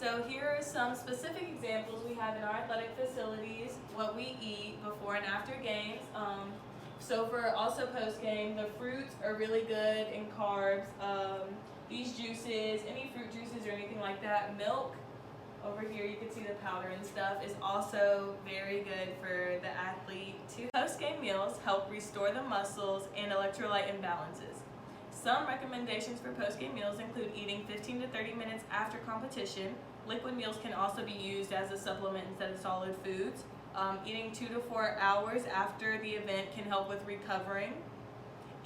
So here are some specific examples we have in our athletic facilities, what we eat before and after games. So for also post-game, the fruits are really good in carbs. These juices, any fruit juices or anything like that, milk, over here you can see the powder and stuff, is also very good for the athlete too. Post-game meals help restore the muscles and electrolyte imbalances. Some recommendations for post-game meals include eating 15 to 30 minutes after competition. Liquid meals can also be used as a supplement instead of solid foods. Eating 2 to 4 hours after the event can help with recovering.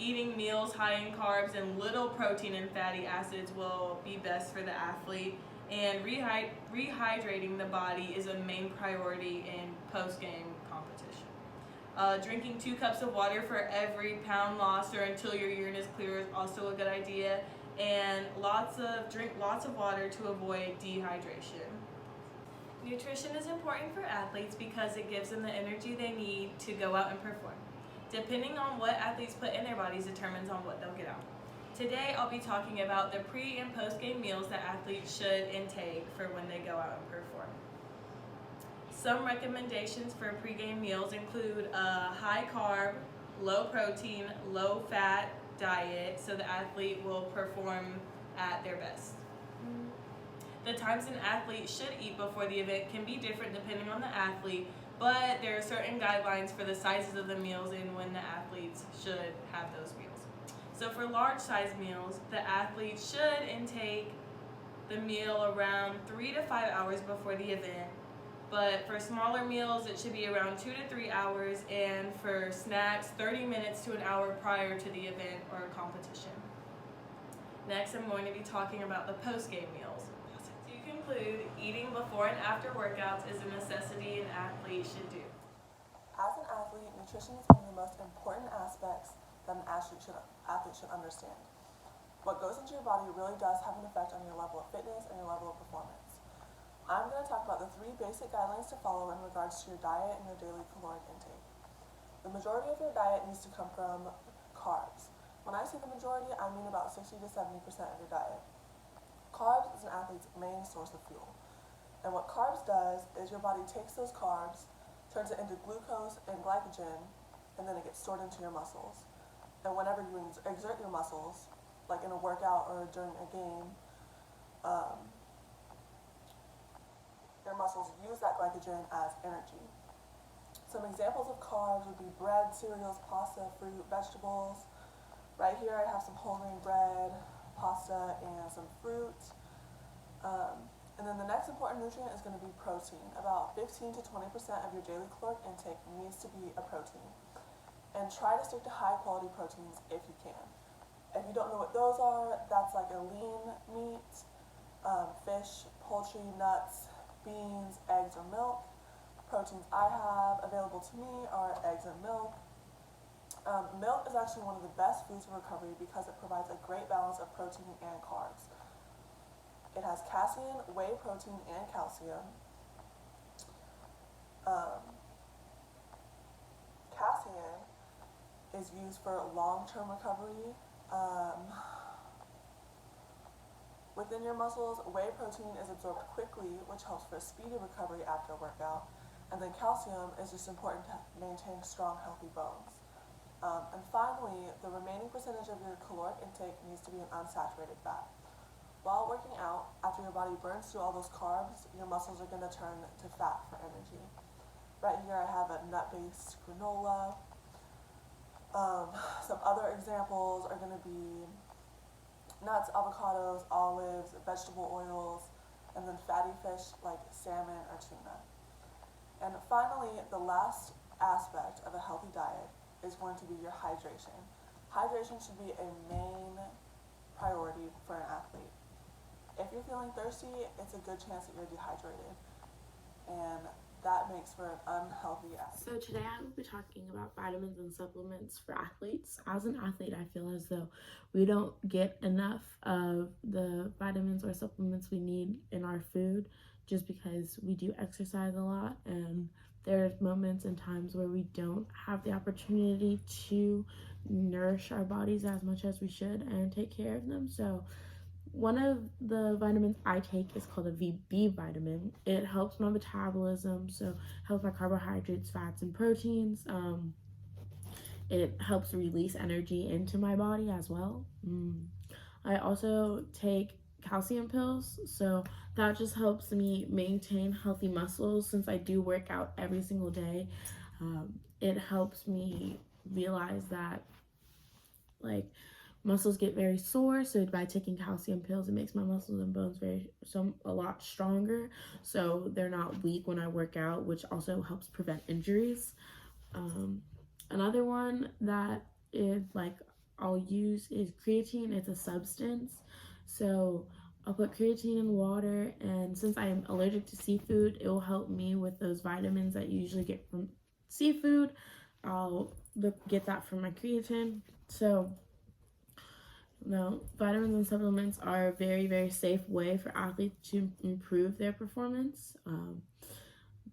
Eating meals high in carbs and little protein and fatty acids will be best for the athlete. And rehydrating the body is a main priority in post-game competition. Drinking 2 cups of water for every pound lost or until your urine is clear is also a good idea. And drink lots of water to avoid dehydration. Nutrition is important for athletes because it gives them the energy they need to go out and perform. Depending on what athletes put in their bodies determines on what they'll get out. Today I'll be talking about the pre- and post-game meals that athletes should intake for when they go out and perform. Some recommendations for pre-game meals include a high carb, low protein, low fat diet so the athlete will perform at their best. The times an athlete should eat before the event can be different depending on the athlete, but there are certain guidelines for the sizes of the meals and when the athletes should have those meals. So for large size meals, the athlete should intake the meal around 3 to 5 hours before the event. But for smaller meals, it should be around 2 to 3 hours, and for snacks, 30 minutes to an hour prior to the event or competition. Next, I'm going to be talking about the post-game meals. To conclude, eating before and after workouts is a necessity an athlete should do. As an athlete, nutrition is one of the most important aspects that an athlete should understand. What goes into your body really does have an effect on your level of fitness and your level of performance. I'm going to talk about the 3 basic guidelines to follow in regards to your diet and your daily caloric intake. The majority of your diet needs to come from carbs. When I say the majority, I mean about 60 to 70% of your diet. Carbs is an athlete's main source of fuel. And what carbs does is your body takes those carbs, turns it into glucose and glycogen, and then it gets stored into your muscles. And whenever you exert your muscles, like in a workout or during a game, your muscles use that glycogen as energy. Some examples of carbs would be bread, cereals, pasta, fruit, vegetables. Right here I have some whole grain bread, pasta, and some fruit. And then the next important nutrient is going to be protein. About 15 to 20% of your daily caloric intake needs to be a protein. And try to stick to high quality proteins if you can. If you don't know what those are, that's like a lean meat, fish, poultry, nuts, beans, eggs, or milk. Proteins I have available to me are eggs and milk. Milk is actually one of the best foods for recovery because it provides a great balance of protein and carbs. It has casein, whey protein, and calcium. Casein is used for long-term recovery. Within your muscles, whey protein is absorbed quickly, which helps for a speedy recovery after a workout. And then calcium is just important to maintain strong, healthy bones. And finally, the remaining percentage of your caloric intake needs to be an unsaturated fat. While working out, after your body burns through all those carbs, your muscles are going to turn to fat for energy. Right here I have a nut-based granola. Some other examples are going to be nuts, avocados, olives, vegetable oils, and then fatty fish like salmon or tuna. And finally, the last aspect of a healthy diet is going to be your hydration. Hydration should be a main priority for an athlete. If you're feeling thirsty, it's a good chance that you're dehydrated. And that makes for an unhealthy athlete. So today I will be talking about vitamins and supplements for athletes. As an athlete, I feel as though we don't get enough of the vitamins or supplements we need in our food just because we do exercise a lot, and there's moments and times where we don't have the opportunity to nourish our bodies as much as we should and take care of them. So One of the vitamins I take is called a B vitamin. It helps my metabolism, so helps my carbohydrates, fats, and proteins. It helps release energy into my body as well. I also take calcium pills, so that just helps me maintain healthy muscles since I do work out every single day. It helps me realize that like muscles get very sore, so by taking calcium pills it makes my muscles and bones a lot stronger, so they're not weak when I work out, which also helps prevent injuries. Another one that is like I'll use is creatine. It's a substance, so I'll put creatine in water, and since I am allergic to seafood, it will help me with those vitamins that you usually get from seafood. I'll get that from my creatine. So no, vitamins and supplements are a very, very safe way for athletes to improve their performance.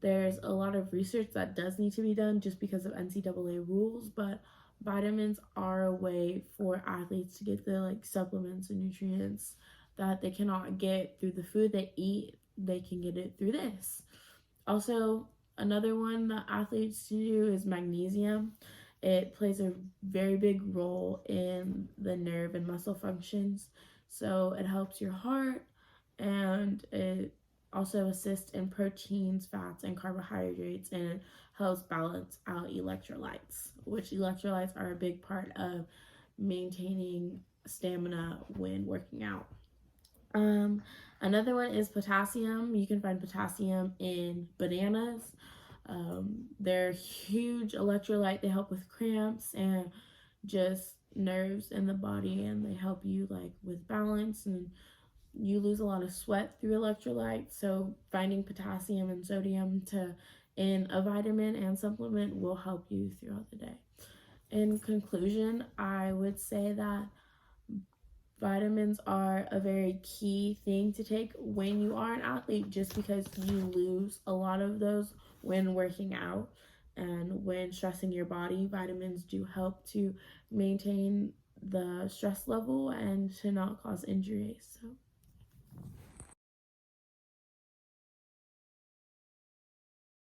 There's a lot of research that does need to be done just because of NCAA rules, but vitamins are a way for athletes to get the like supplements and nutrients that they cannot get through the food they eat. They can get it through this. Also, another one that athletes do is magnesium. It plays a very big role in the nerve and muscle functions. So it helps your heart, and it also assists in proteins, fats, and carbohydrates, and it helps balance out electrolytes, which electrolytes are a big part of maintaining stamina when working out. Another one is potassium. You can find potassium in bananas. They're huge electrolyte. They help with cramps and just nerves in the body, and they help you like with balance, and you lose a lot of sweat through electrolytes. So finding potassium and sodium in a vitamin and supplement will help you throughout the day. In conclusion, I would say that vitamins are a very key thing to take when you are an athlete, just because you lose a lot of those when working out and when stressing your body. Vitamins do help to maintain the stress level and to not cause injuries. So